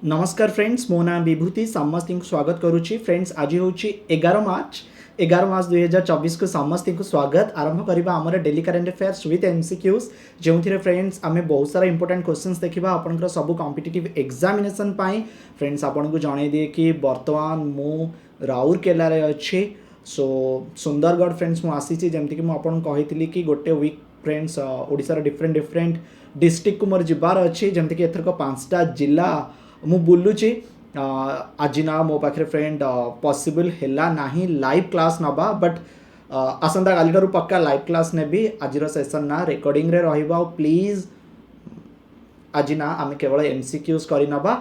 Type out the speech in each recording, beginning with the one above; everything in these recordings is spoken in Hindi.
नमस्कार फ्रेंड्स, मो नाम विभूति समस्त को स्वागत करुच्ची। फ्रेंड्स आज हूँ 11 मार्च 2024 को समस्त को स्वागत आरंभ करवा आम daily current affairs with MCQs जो थे फ्रेंड्स आम बहुत सारा इंपोर्टेंट क्वेश्चंस देखा आपंकर सब कॉम्पिटिटिव एग्जामिनेशन फ्रेंड्स आपन को जन दिए कि बर्तमान मु राउरकेला अच्छी सो सुंदरगढ़ फ्रेंड्स मुझे जमीक मुझे कही कि गोटे वीक फ्रेंड्स ओडिशार डिफरेंट डिफरेंट डिस्ट्रिक्ट को मोर जबार अच्छी जमीक एथरक 5टा जिला मु बुलूची आज ना मो पाखे फ्रेंड पॉसिबल हैला नाही लाइव क्लास नबा बट आसंता काली ठारू पक्का लाइव क्लास नेबी आज सेशन ना रिकॉर्डिंग रे रहिबा प्लीज आज ना आम केवल एमसीक्यूज करी नबा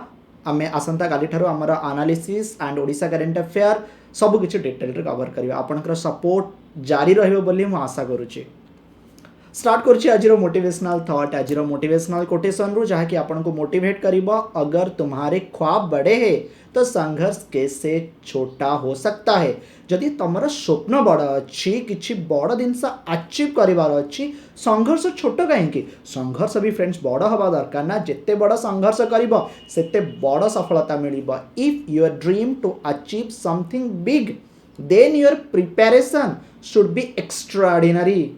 आम आसंता काली ठारू हमर analysis and Odisha current affair सब किछि डिटेल रे कवर करबा आपनकर सपोर्ट जारी रहिबो बोली मु आशा करूची। स्टार्ट करुच्ची आज मोटिवेशनल थॉट आज मोटिवेशनल कोटेशन रू जहाँ कि आपन को मोटिवेट करिबा अगर तुम्हारे ख्वाब बड़े हैं तो संघर्ष कैसे छोटा हो सकता है। जदि तुमर स्वप्न बड़ अच्छी किछि बड़ जिनस अचीव करिवार अच्छी संघर्ष छोट कहीं संघर्ष भी फ्रेंड्स बड़ हवा दरकार ना जिते बड़ संघर्ष करिबो सेते बड़ सफलता मिलिबो। If your dream to achieve something big then your preparation should be extraordinary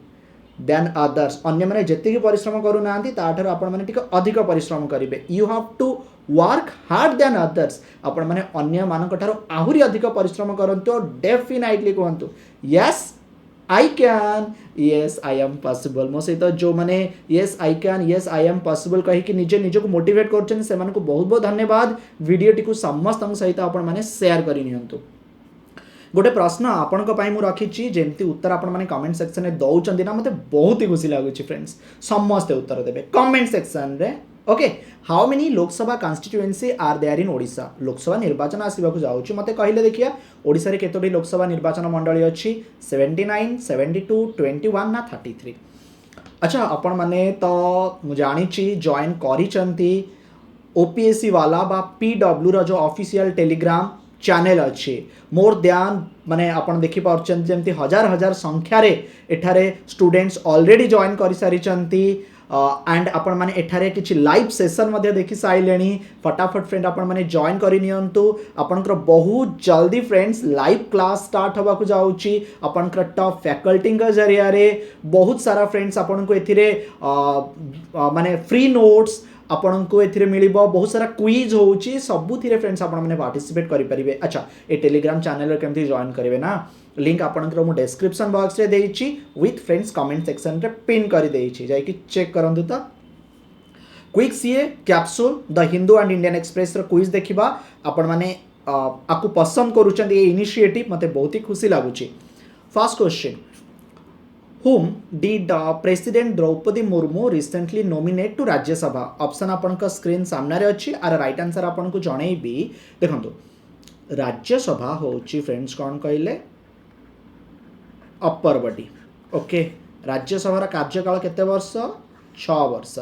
than others अन्य मैंने जितकी परिश्रम करूना ताठर आपण मैंने टिके अधिक परिश्रम करेंगे। You have to work hard than others आपण मैंने अन्य मानक ठारो आहुरी अधिक परिश्रम करंतु डेफिनेटली कहंतु yes I can yes I am possible मो सहित जो मैंने yes I can yes I am possible कहीकि निजे निजको मोटिवेट कर बहुत बहुत धन्यवाद। वीडियो टी समस्त सहित आपण मैंने शेयर करि नियंतु। गोटे प्रश्न आपण रखी जमती उत्तर आपण मैंने कमेंट सेक्शन में दौरान ना मत बहुत ही खुशी लगुच फ्रेंड्स समस्ते उत्तर देवे कमेंट सेक्शन रे। Okay how many Lok Sabha constituency are there in Odisha Lok Sabha निर्वाचन आसवाक जाऊँ मत कहले देखिया ओडिशा रे केतोटी लोकसभा निर्वाचन मंडली अच्छी 79 72 21 ना 33। अच्छा आपण मैंने तो जानी जॉइन करी ओपीएससी वाला बा पीडब्ल्यू रो जो ऑफिशियल टेलीग्राम चैनल अच्छी मोर ध्यान माने आपण देखि पारछन जेमती हजार हजार संख्यारे एठारे स्टूडेंट्स ऑलरेडी जॉइन करि सारिचंती एंड आपण माने एठारे किछि लाइव सेशन मध्ये देखि साइलेनी फटाफट फ्रेंड आपण माने जॉइन करि नियंतु। आपनकर बहुत जल्दी फ्रेंड्स लाइव क्लास स्टार्ट होबा को जाउची आपनकर टॉप फैकल्टी का जरिया रे बहुत सारा फ्रेंड्स आपण को एथिरे माने फ्री नोट्स आपण को एथिरे मिलिबो बहुत सारा क्विज होउची सबुथिरे फ्रेंड्स आपण माने पार्टिसिपेट करि परिबे। अच्छा ए टेलीग्राम चैनल रे केमती जॉइन करिवे ना लिंक आपनकर मु डिस्क्रिप्शन बॉक्स रे देइची विथ फ्रेंड्स कमेंट सेक्शन रे पिन करि देइची जाई कि चेक करंतु। त quick CA capsule the Hindu and Indian Express रो क्विज देखिबा आपण माने आकु पसंद करूचंदी ए इनिशिएटिव मते बहुत ही खुशी लागुची। First question whom did President Draupadi Murmu recently nominate to Rajya Sabha? Option आपन का स्क्रीन सामने रे अच्छी आर राइट आंसर आपन को जणैबी देखंतु राज्य सभा होची फ्रेंड्स कोन कहले अपर बॉडी। ओके राज्य सभा कार्यकाल केते वर्ष 6 वर्ष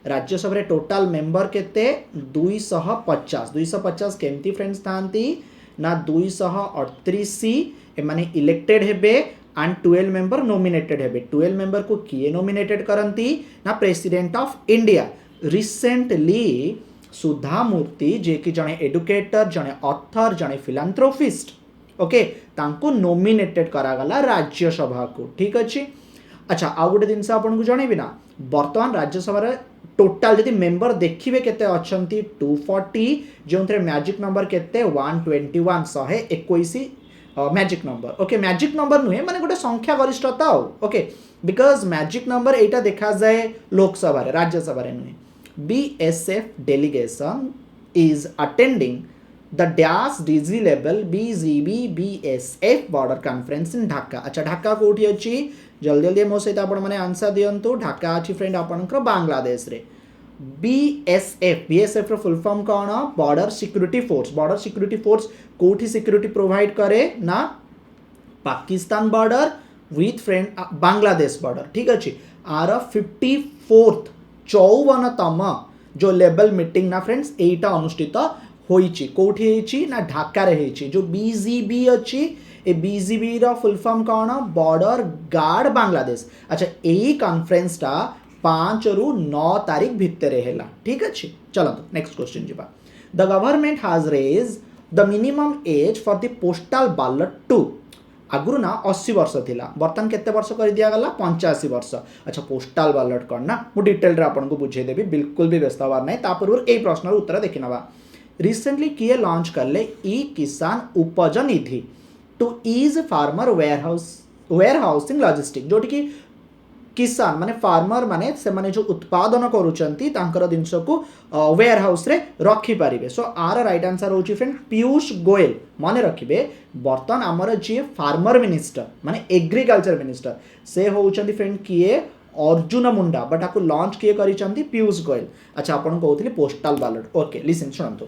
राज्यसभा रे टोटल मेंबर केते 250 केमती फ्रेंड्स थांती ना 238 ए माने इलेक्टेड हेबे एंड 12 मेंबर नॉमिनेटेड हेबे 12 मेंबर को किए नॉमिनेटेड करंती ना प्रेसिडेंट ऑफ इंडिया रिसेंटली सुधा मूर्ति जे कि जने एडुकेटर जने ऑथर जने फिलांथ्रोपिस्ट ओके तांको नॉमिनेटेड करागला राज्यसभा को ठीक अच्छी। अच्छा आउ गोटे जिनस आपन को जणेबी ना वर्तमान राज्यसभा रे टोटल जदि मेंबर देखिबे केते अछंती 240 जो मैजिक नंबर केते 121 121 magic number. Okay magic number नुहे माने गोटे संख्या गरिष्ठता हो ओके बिकॉज मैजिक नंबर एटा देखा जाए लोकसभा रे राज्यसभा रे नुहे। BSF delegation is attending the dash DG level BGB BSF border conference in Dhaka. अच्छा ढाका कोठी अछि जल्दी जल्दी मो सहित आपण माने आंसर दियंतु। ढाका अछि फ्रेंड आपनकर बांग्लादेश रे। बीएसएफ रो फुल फॉर्म कौन बॉर्डर सिक्योरिटी फोर्स कोठी सिक्योरिटी प्रोवाइड करे ना Pakistan border with friend Bangladesh border ठीक अच्छी। आर 54तम जो लेवल मीटिंग ना फ्रेंड्स एटा अनुष्ठित होईची कोठी हेची ना ढाका रे हेची। जो बीजीबी अच्छी ए बीजीबी रो फुल फॉर्म कौन बॉर्डर गार्ड बांग्लादेश। अच्छा यही कॉन्फ्रेंस टा 5 ରୁ 9 तारीख भितर है ठीक अच्छे। चलते नेक्स्ट क्वेश्चन जी the government has raise the minimum age for the postal ballot to आगु ना 80 वर्ष थिला बर्तमान केते वर्ष कर दिया गला 85 वर्ष अच्छा पोस्टल बैलेट कौन ना मु डिटेल रे आपन को बुझे देबी बिल्कुल भी व्यस्त हवार नहीं तापूर्व ए प्रश्न उत्तर देखि नबा रिसेंटली किए लॉन्च करले ई किसान उपज निधि to ease farmer warehousing logistic जोटी की किसान माने फार्मर माने से माने जो उत्पादन करूचंती तांकर जिनस को वेयर हाउस रे रखी पारिबे सो आर राइट आंसर होची फ्रेंड पीयूष गोयल माने रखिबे बर्तन हमर जे फार्मर मिनिस्टर माने एग्रीकल्चर मिनिस्टर से होउचंती फ्रेंड किए अर्जुन मुंडा बट आपको लॉन्च किए करिचंती पीयूष गोयल अच्छा आपण कहउतली पोस्टल बैलेट ओके लिसन सुनंतु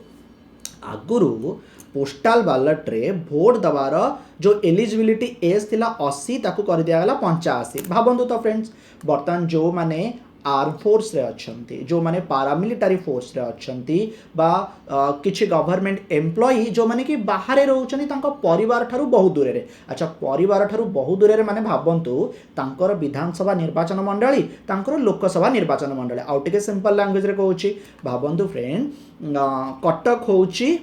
आगुरु पोस्टल बैलेट रे भोट दबार जो एलिजिबिलिटी एज थिला 80 ताकू कर दिया गला 85 भाबंतु तो फ्रेंड्स बर्तमान जो माने आर्म फोर्स रे अछंती जो माने पारामिलिटारी फोर्स रे अछंती बा किछि गवर्नमेंट एम्प्लॉई जो माने कि बाहर रहउछनी तांको परिवार ठारू बहुत दूर रे अच्छा परिवार ठारू बहुत दूर रे माने भाबंतु तांकर विधानसभा निर्वाचन मंडली तांकर लोकसभा निर्वाचन मंडली आउ टिके सिंपल लैंग्वेज रे कहउची भाबंतु फ्रेंड कटक होउची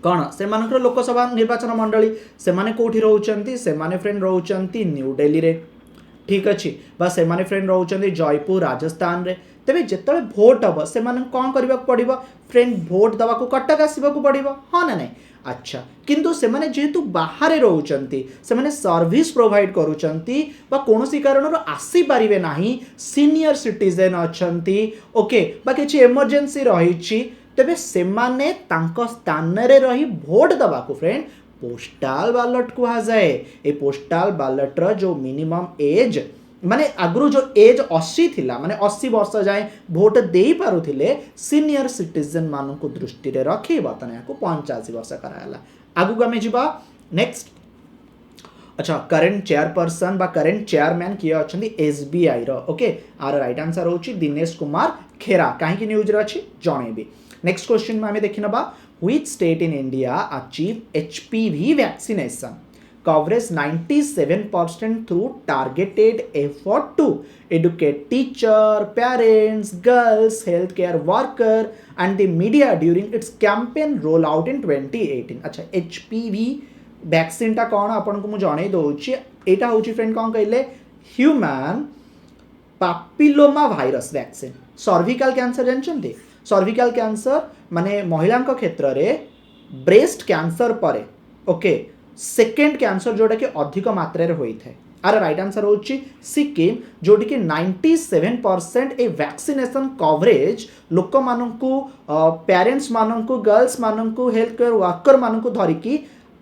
कौन से लोकसभा निर्वाचन मंडली से माने कोठी रहउचंती से माने फ्रेंड रहउचंती न्यू दिल्ली रे ठीक अच्छी बा से माने फ्रेंड रहउचंती जयपुर राजस्थान रे तेबे जेतले भोट हबो से माने कोन करबा पड़िबो फ्रेंड भोट दवा को कटक आसीबा को पड़िबो हां ना नहीं अच्छा किंतु से माने जेतु बाहर रहउचंती से माने सर्विस प्रोवाइड करूचंती बा कोनोसी कारणरो आसी पारिबे नाही सीनियर सिटीजन अछंती ओके बा किछि इमरजेंसी रहिछि तेबे सेमाने तांको स्थान रे रही भोट दबा को फ्रेंड पोस्टल बैलेट कुहा जाए ए पोस्टल बैलेट रो जो मिनिमम एज माने आगु जो एज 80 थिला माने 80 वर्ष जाए भोट देई पारुथिले सीनियर सिटीजन मान को दृष्टि रे रखी बतने को 85 वर्ष कराला आगु गमे जिबा नेक्स्ट अच्छा करंट चेयरपर्सन बा करंट चेयरमैन किए अछंती एसबीआई रो ओके आर राइट आंसर होची दिनेश कुमार खेरा काहे की न्यूज रे अछि जणेबी नेक्स्ट क्वेश्चन में हमें देखिनबा which state in India achieve HPV vaccination coverage 97% through targeted effort to educate teacher parents girls health care worker and the media during its campaign roll out in 2018 अच्छा एचपीवी वैक्सीन टा कोन आपन को मु जणै दोछि एटा होछि फ्रेंड कोन कहले human papilloma virus vaccine cervical cancer जानछन्ते सर्विकल कैंसर माने महिला क्षेत्र रे ब्रेस्ट कैंसर परे ओके सेकेंड कैंसर जोटा कि अधिक मात्रा रे होई थे आर राइट आंसर होची सिक्किम जोटी कि 97% ए वैक्सीनेशन कवरेज लोक माननकु पेरेंट्स माननकु गर्ल्स माननकु हेल्थ केयर वर्कर माननकु धरिकी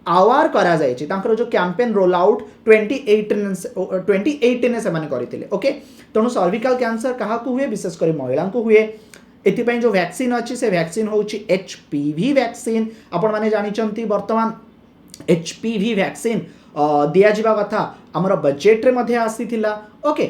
आवार करा जायछि तांकर जो कैंपेन रोल आउट 2018 से माने करिथिले ओके तणु सर्विकल कैंसर काहा को हुए विशेष कर महिला को हुए एथिपाई जो वैक्सीन अच्छी से वैक्सीन होची एचपीवी वैक्सीन आपण माने जानिचंती वर्तमान एचपीवी वैक्सीन दिया जिबा कथा हमर बजेट रे मध्ये आसीथिला ओके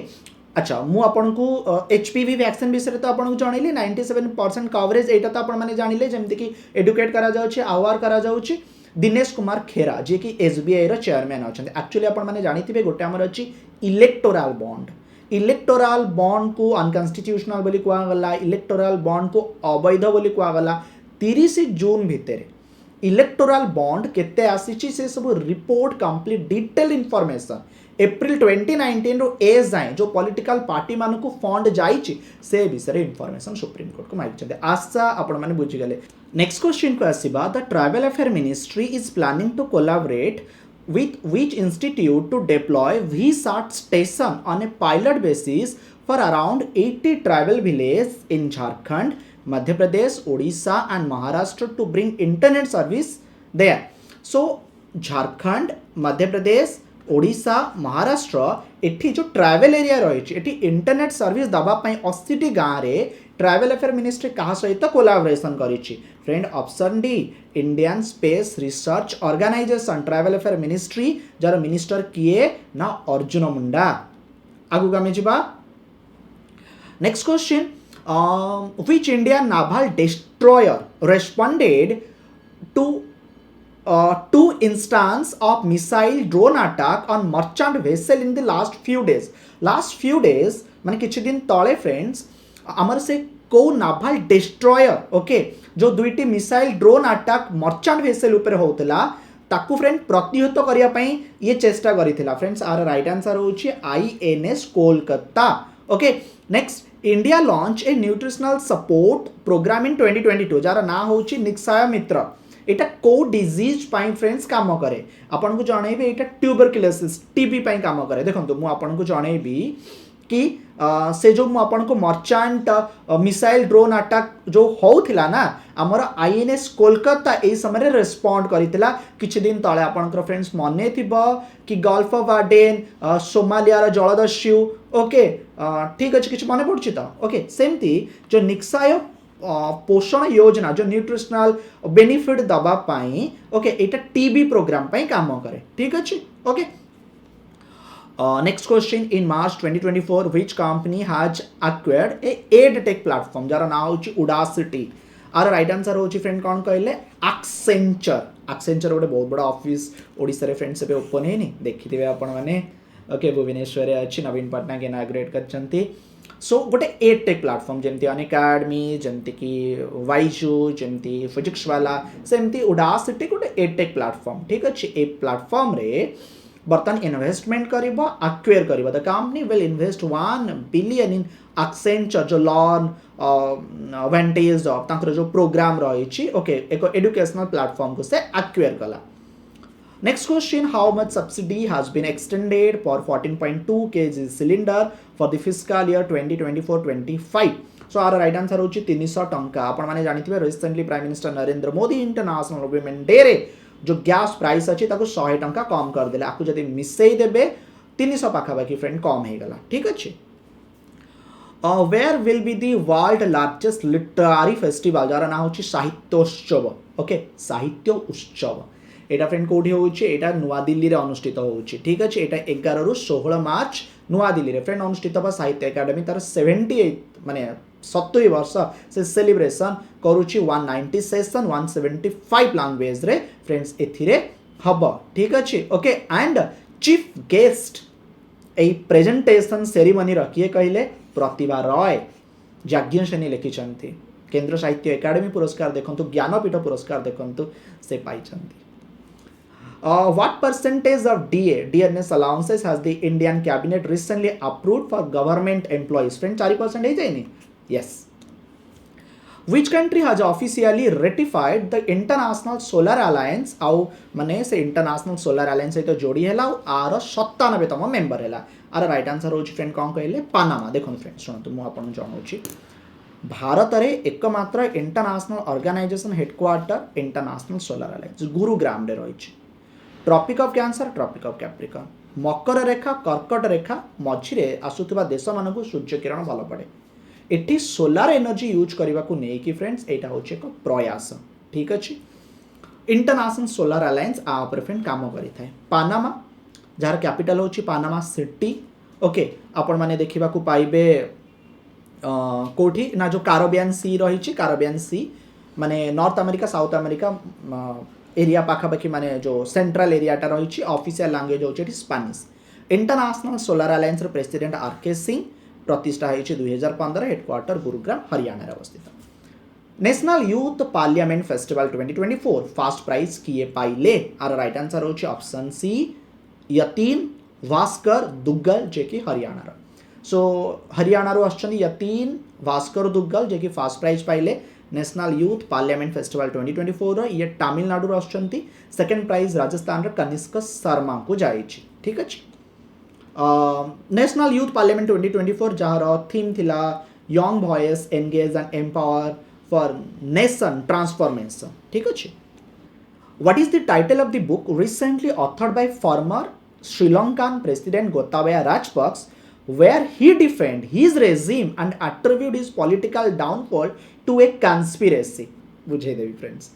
अच्छा मु आपन को एचपीवी वैक्सीन विषय तो आपन को जणैली 97% कवरेज एटा तो आपण माने जानिले जेमति कि एडुकेट करा जाउची अवेयर करा जाउची दिनेश कुमार खेरा जे कि एसबीआई रो चेयरमैन अछंती एक्चुअली आपण माने जानिथिबे गोटे हमर अछि इलेक्टोरल बॉन्ड इलेक्टोरल बॉन्ड को अनकन्स्टिट्यूशनल बोली कुआ गला इलेक्टोरल बॉन्ड को अवैध बोली कुआ गला 30 जून भितर इलेक्टोरल बॉन्ड केते आसीची से सब report complete detail information April 2019 रो ए जाए जो पॉलिटिकल पार्टी मान को फंड जाइची से विषय इंफॉर्मेशन सुप्रीम कोर्ट को मागिचंदे आशा आपण माने बुझी गले नेक्स्ट क्वेश्चन को आसीबा the tribal affair ministry is planning to collaborate with which institute to deploy VSAT station on a pilot basis for around 80 tribal villages in Jharkhand, Madhya Pradesh, Odisha and Maharashtra to bring internet service there. So Jharkhand, Madhya Pradesh, Odisha Maharashtra एठी जो ट्रैवल एरिया रही एठी इंटरनेट सर्विस दबा पई 80 गाँव रे ट्रैवल अफेयर मिनिस्ट्री कहा सहित कोलैबोरेशन करिछि friend option D Indian space research organisation tribal affair ministry जार मिनिस्टर किए ना अर्जुन मुंडा आगु गामे जिबा next question which Indian naval destroyer responded to two instance of missile drone attack on merchant vessel in the last few days माने किछि दिन तळे फ्रेंड्स आमर से को नाभाल डिस्ट्रॉयर ओके जो दुईटी missile drone attack merchant vessel ऊपर होतला ताकू फ्रेंड प्रतिहत करिया पई ये चेष्टा करिथिला फ्रेंड्स आर राइट आंसर होची INS Kolkata okay next India launch a nutritional support programme in 2022 जार ना होची निक्षय मित्र एटा को डिजीज पाई फ्रेंड्स काम करे आपन को जणैबे एटा ट्यूबरकुलोसिस टीबी पाई काम करे देखंतु मु आपन को जणैबी कि से जो आपन को मर्चेंट मिसाइल ड्रोन अटैक जो होउथिला ना हमर आईएनएस कोलकाता ए समय रेस्पोंड करितला किछि दिन तळे आपनकर फ्रेंड्स मने थिबो कि गल्फ ऑफ आडेन सोमालिया रा जलदस्यु ओके ठीक अछि किछि मने पडछि त ओके सेमती जो निक्षय पोषण योजना जो न्यूट्रिशनल बेनिफिट दबा पाई ओके एटा टीबी प्रोग्राम पाई काम करे ठीक अछि okay next question in March 2024 which company has acquired a aid tech platform jar ना होची Udacity आर राइट आंसर होची फ्रेंड कौन कहले Accenture गोटे बहुत बड़ा ऑफिस ओडिसा रे फ्रेंड्स पे ओपन हेनी देखिथिबे आपण माने ओके भुवनेश्वर रे अछि नवीन पटनायक इनाग्रेट करचंती सो गोटे एड टेक प्लेटफॉर्म जेमती अनअकैडमी जेमती कि वाइजू जेमती फिजिक्स वाला सेमती Udacity गोटे एड टेक प्लेटफॉर्म ठीक अछि ए प्लेटफॉर्म रे बर्तन इन्वेस्टमेंट करिबो एक्वायर करिबो the company will invest 1 billion in Accenture जो लर्न वेंटेज ऑफ तांकर जो प्रोग्राम रही ओके एक एजुकेशनल प्लेटफॉर्म को से एक्वायर कला next question how much subsidy has been extended for 14.2 kg cylinder for the fiscal year 2024-25 so our right answer होची 300 टंका आपण माने जानिथिबे recently prime minister Narendra Modi international women day रे जो गैस प्राइस अच्छी ताको 100 टंका कम कर देले आपको जदि मिसई देबे 300 पाखापाखि फ्रेंड कम हे गला ठीक अछि where will be the world largest literary festival जार ना होची साहित्योत्सव ओके साहित्य उत्सव एटा फ्रेंड कोठी होची एटा नुवा दिल्ली रे अनुष्ठित होची ठीक अछि एटा 11 रु 16 मार्च नुवा दिल्ली रे फ्रेंड अनुष्ठित बा साहित्य एकेडमी तार 78 माने 70 वर्ष से सेलिब्रेशन करूची 190 सेशन 175 लैंग्वेज रे फ्रेंड्स एथिरे हब ठीक अछि okay and chief guest A presentation ceremony रखिए कहले प्रतिभा रॉय जाज्ञसेनी लिखिछंती केंद्र साहित्य एकेडमी पुरस्कार देखंतु ज्ञानपीठ पुरस्कार देखंतु से पाइछंती what percentage of DNS allowances has the Indian cabinet recently approved for government employees friend 4% है जाइनी yes which country has officially ratified the international solar alliance आउ माने से international solar alliance सहित जोड़ी हैला आर 97तम मेंबर हैला आर राइट आंसर होची फ्रेंड कोन कहले पानामा देखन फ्रेंड सुनतु मु आपन जणौची भारत रे एकमात्र international organisation headquarter international solar alliance Gurugram रे रहिछि tropic of cancer tropic of capricorn मकर रेखा कर्कट रेखा मझिरे आसुथिबा देश मानकु सूर्य किरण भल पड़े एठी सोलार एनर्जी यूज करबा को नै कि फ्रेंड्स एटा होचे एक प्रयास ठीक अछि इंटरनेशनल सोलर अलायंस आ पर फ्रेंड काम करि थाए पानामा जार कैपिटल होची पानामा सिटी ओके आपण माने देखिबा को पाइबे कोठी ना जो कैरिबियन सी रहिछि कैरिबियन सी माने North America South America area पाखापाखि माने जो सेंट्रल एरियाटा रही ऑफिशियल लैंग्वेज होची Spanish international solar alliance president RK Singh प्रतिष्ठा होती 2015 हेडक्वार्टर गुरुग्राम हरियाणा अवस्थित national youth parliament festival 2024 first prize किए पाइले आर राइट आंसर होची ऑप्शन सी यतीन भास्कर दुग्गल जे कि हरियाणा सो हरियाणा आछन यतीन भास्कर दुग्गल जे कि फास्ट प्राइज पाइले नेशनल यूथ पार्लियामेंट फेस्टिवल 2024 ये तमिलनाडु आछंती सेकंड प्राइज राजस्थान रे कनिष्क शर्मा को जाइछि ठीक अछि नेशनल यूथ पार्लियामेंट 2024 जहार थीम थिला young voice engage and empower for nation transformation ठीक अछि what is the title of the book recently authored bye farmer Sri Lankan president Gotabaya Rajapaksa where he defend his regime and attribute his political downfall to a conspiracy बुझे देबी फ्रेंड्स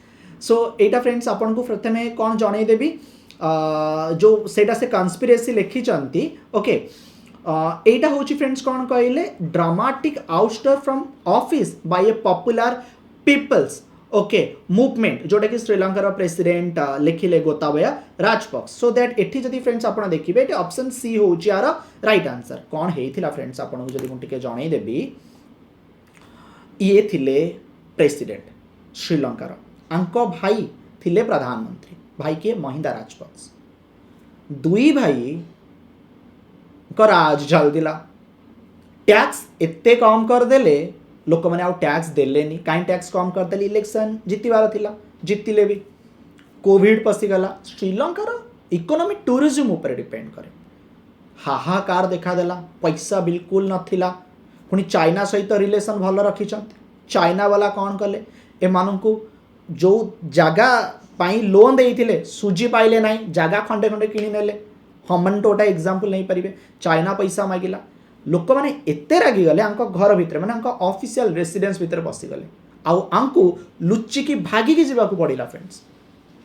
सो एटा फ्रेंड्स आपन को प्रथमे कोन जणै देबी जो सेटा से conspiracy लिखि चंती ओके एटा होची फ्रेंड्स कोन कहले dramatic ouster from office by a popular people's okay movement जोटा कि श्रीलंकार प्रेसिडेंट लिखिले गोताबाया राजपक्ष सो दैट एठी जदी फ्रेंड्स आपण देखिबे एटी ऑप्शन सी होची यार राइट आंसर कोन हेइथिला फ्रेंड्स आपण जदी मु टिके जणै देबी ये थिले प्रेसिडेंट श्रीलंकार आंको भाई थिले प्रधानमंत्री भाई के महिंदा राजपक्ष दुई भाई को राज चलदिला टैक्स एते कम करदेले लोक मैंने टैक्स देलेनी कहीं टैक्स कम करदेले इलेक्शन जितबार थिला जितिले भी कोविड पशिगला श्रीलंकार इकोनॉमिक टूरिज्म ऊपर डिपेंड करे हाहाकार देखादेला पैसा बिल्कुल नथिला पुणी चाइना सहित रिलेशन भल रखिंट चाइना वाला कौन कले एमानंकु जो जगह पाई लोन देइथिले सुजी पाइले नाही जगह खंडे खंडे किणी नेले हमन टोटा एग्जांपल नहीं पारिबे चाइना पैसा मागिला लोक मैंने एते रागी गले आंको घर भितर माने आंको ऑफिशियल रेसिडेंस भितर बसी गले आउ आंको लुचिकी भागिकी जीवाकू पड़िला फ्रेंड्स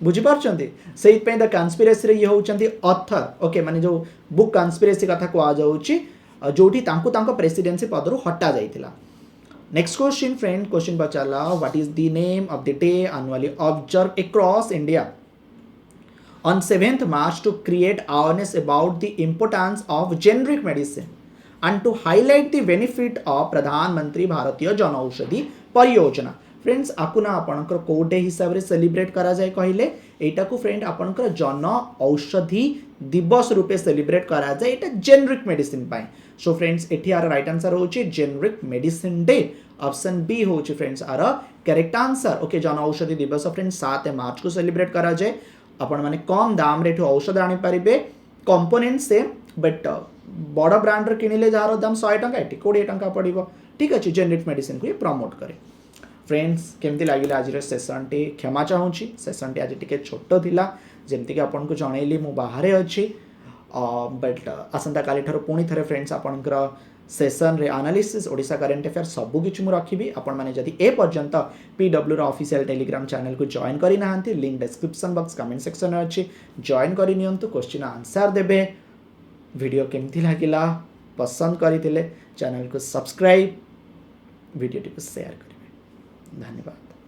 बुझीपार्चंती से द कन्स्पिरेसी रे ये होचंती ऑथर ओके माने जो बुक कन्स्पिरेसी कथा को जाउची जोठी तांको तांको प्रेसिडेंसी पदरु हटा जाइतिला नेक्स्ट क्वेश्चन फ्रेंड क्वेश्चन पचारला what is the name of the day annually observe across India on 7th March to create awareness about the importance of generic medicine and to highlight the benefit of प्रधान मंत्री भारतीय जन औषधि परियोजना फ्रेंड्स आपको ना आपणकर को डे हिसाब रे सेलिब्रेट करा जाए कहले एटा को फ्रेंड आपणकर जन औषधि दिवस रूपे सेलिब्रेट करा जाए एटा जेनेरिक मेडिसिन पाए सो फ्रेंड्स एठी आर राइट आंसर होची generic medicine day option B होची friends our correct answer okay Jan Aushadhi दिवस फ्रेंड्स 7 मार्च को सेलिब्रेट करा जाए आपण माने कम दाम रे औषध आनी पारिबे कंपोनेंट सेम बट बड़ ब्रांड रे किनिले जार दाम 100 टंका एटी 20 टंका पड़िबो ठीक अछि जेनेरिक मेडिसिन को प्रमोट करे फ्रेंड्स केमती लागिला आज सेसन टी क्षमा चाहूँगी सेसन टी आज टिके छोट थिला जेमती कि आपन को जणैली मु बाहरे अछि बट आसंता काली ठारो पुणी थरे फ्रेंड्स आपनकर सेसन रे एनालिसिस ओडिशा करंट अफेयर सबु किछु मु रखिबी आपण माने जदी ए पर्यंत पीडब्ल्यू रो ऑफिशियल टेलीग्राम चैनल को जॉइन करि नाहंती link description box comment section रे अछि जॉइन करि नियंतु क्वेश्चन आंसर देबे वीडियो केमती लागिला पसंद करितिले चैनल को सब्सक्राइब वीडियो को शेयर करिवे धन्यवाद।